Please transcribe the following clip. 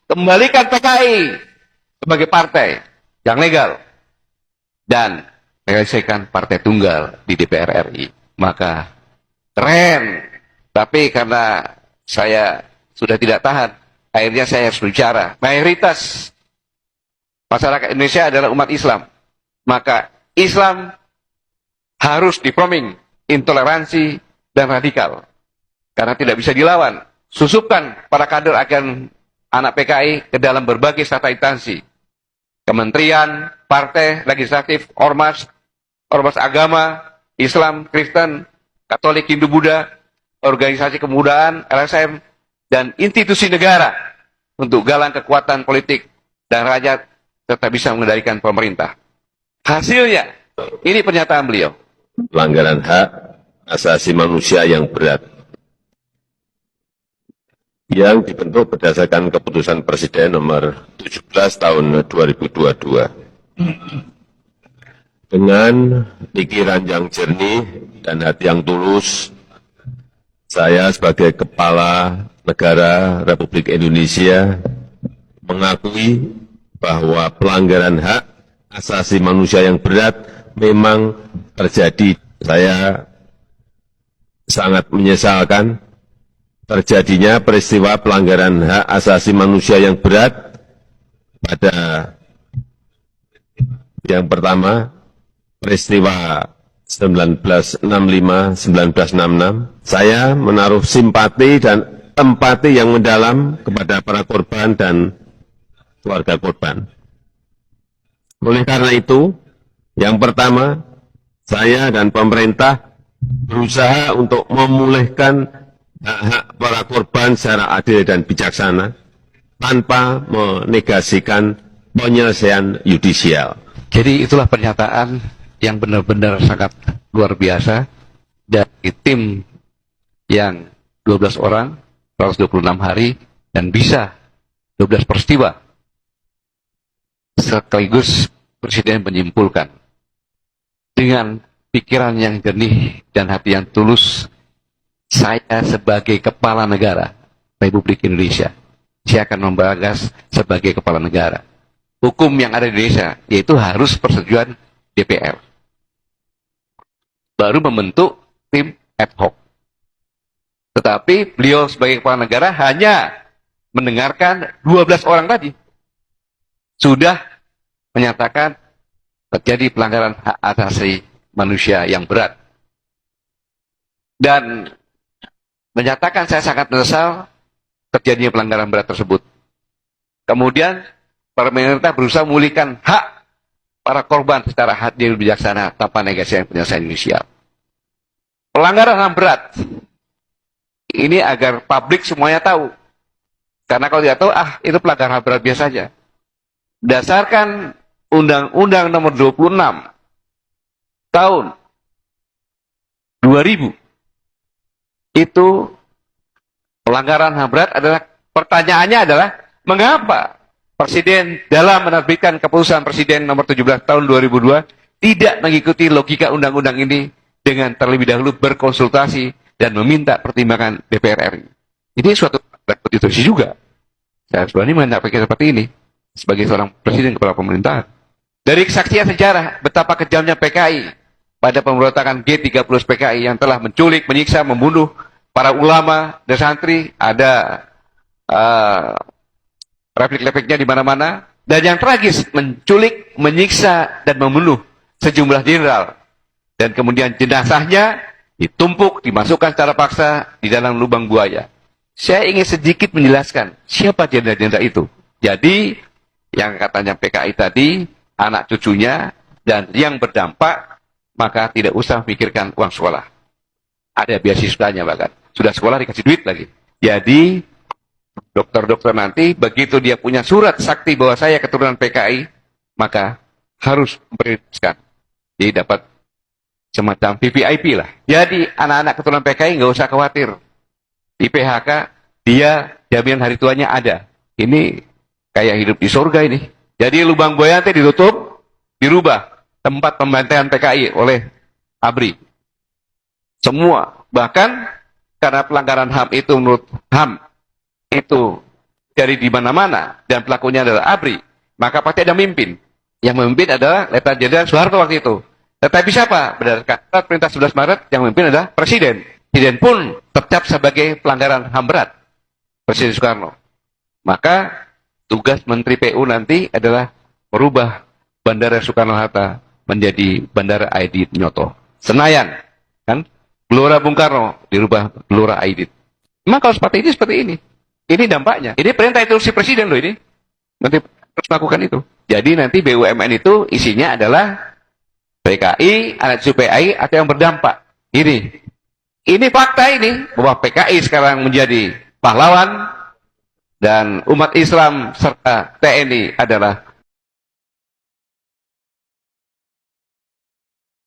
kembalikan PKI sebagai partai yang legal dan realisasikan partai tunggal di DPR RI. Maka keren. Tapi karena saya sudah tidak tahan, akhirnya saya harus bicara. Mayoritas masyarakat Indonesia adalah umat Islam. Maka Islam harus diproming intoleransi dan radikal. Karena tidak bisa dilawan. Susupkan para kader akan anak PKI ke dalam berbagai strata instansi. Kementerian, partai, legislatif, ormas, ormas agama, Islam, Kristen, Katolik, Hindu, Buddha, organisasi kemudaan, LSM, dan institusi negara untuk galang kekuatan politik dan rakyat serta bisa mengendalikan pemerintah. Hasilnya, ini pernyataan beliau. Pelanggaran hak asasi manusia yang berat yang dibentuk berdasarkan keputusan Presiden nomor 17 tahun 2022. Dengan pikiran yang jernih dan hati yang tulus, saya sebagai Kepala Negara Republik Indonesia mengakui bahwa pelanggaran hak asasi manusia yang berat memang terjadi. Saya sangat menyesalkan terjadinya peristiwa pelanggaran hak asasi manusia yang berat pada yang pertama, peristiwa 1965-1966. Saya menaruh simpati dan empati yang mendalam kepada para korban dan keluarga korban. Oleh karena itu, yang pertama, saya dan pemerintah berusaha untuk memulihkan hak-hak para korban secara adil dan bijaksana tanpa menegasikan penyelesaian yudisial. Jadi itulah pernyataan yang benar-benar sangat luar biasa dari tim yang 12 orang, 126 hari, dan bisa 12 peristiwa. Sekaligus Presiden menyimpulkan dengan pikiran yang jernih dan hati yang tulus, saya sebagai kepala negara Republik Indonesia, saya akan membagas sebagai kepala negara. Hukum yang ada di Indonesia, yaitu harus persetujuan DPR. Baru membentuk tim ad hoc. Tetapi beliau sebagai kepala negara hanya mendengarkan 12 orang tadi. Sudah menyatakan terjadi pelanggaran hak asasi manusia yang berat. Dan menyatakan saya sangat menyesal terjadinya pelanggaran berat tersebut. Kemudian pemerintah berusaha memulihkan hak para korban secara adil bijaksana tanpa negasi penyelesaian inisial. Pelanggaran HAM berat ini agar publik semuanya tahu. Karena kalau tidak tahu, itu pelanggaran HAM berat biasa saja. Berdasarkan Undang-Undang Nomor 26 tahun 2000, itu pelanggaran HAM berat adalah, pertanyaannya adalah, mengapa Presiden dalam menerbitkan keputusan Presiden nomor 17 tahun 2002 tidak mengikuti logika undang-undang ini dengan terlebih dahulu berkonsultasi dan meminta pertimbangan DPR RI. Ini suatu konstitusi juga. Saya harus berani menyampaikan seperti ini sebagai seorang Presiden kepala pemerintahan. Dari kesaksian sejarah betapa kejamnya PKI pada pemberontakan G30 PKI yang telah menculik, menyiksa, membunuh para ulama dan santri, ada replik-repliknya di mana-mana, dan yang tragis menculik, menyiksa dan membunuh sejumlah jenderal, dan kemudian jenazahnya ditumpuk, dimasukkan secara paksa di dalam lubang buaya. Saya ingin sedikit menjelaskan siapa jenderal-jenderal itu. Jadi yang katanya PKI tadi anak cucunya dan yang berdampak, maka tidak usah pikirkan uang sekolah. Ada beasiswanya bahkan. Sudah sekolah dikasih duit lagi. Jadi dokter-dokter nanti begitu dia punya surat sakti bahwa saya keturunan PKI, maka harus memprioritaskan. Jadi dapat semacam VVIP lah. Jadi anak-anak keturunan PKI nggak usah khawatir. Di PHK dia jaminan hari tuanya ada. Ini kayak hidup di surga ini. Jadi lubang buaya nanti ditutup, dirubah tempat pembantaian PKI oleh ABRI. Semua, bahkan karena pelanggaran HAM itu menurut HAM itu dari di mana-mana dan pelakunya adalah ABRI, maka pasti ada mimpin. Yang memimpin adalah Letnan Jenderal Soeharto waktu itu. Tetapi siapa? Berdasarkan perintah 11 Maret yang memimpin adalah Presiden. Presiden pun tercap sebagai pelanggaran HAM berat. Presiden Soekarno. Maka tugas Menteri PU nanti adalah merubah Bandara Soekarno-Hatta menjadi Bandara Aidit Noto. Senayan, kan? Gelora Bung Karno dirubah Gelora Aidit. Memang kalau seperti ini. Ini dampaknya. Ini perintah instruksi Presiden loh ini. Nanti harus melakukan itu. Jadi nanti BUMN itu isinya adalah PKI, anak cucu PKI atau yang berdampak. Ini fakta ini bahwa PKI sekarang menjadi pahlawan dan umat Islam serta TNI adalah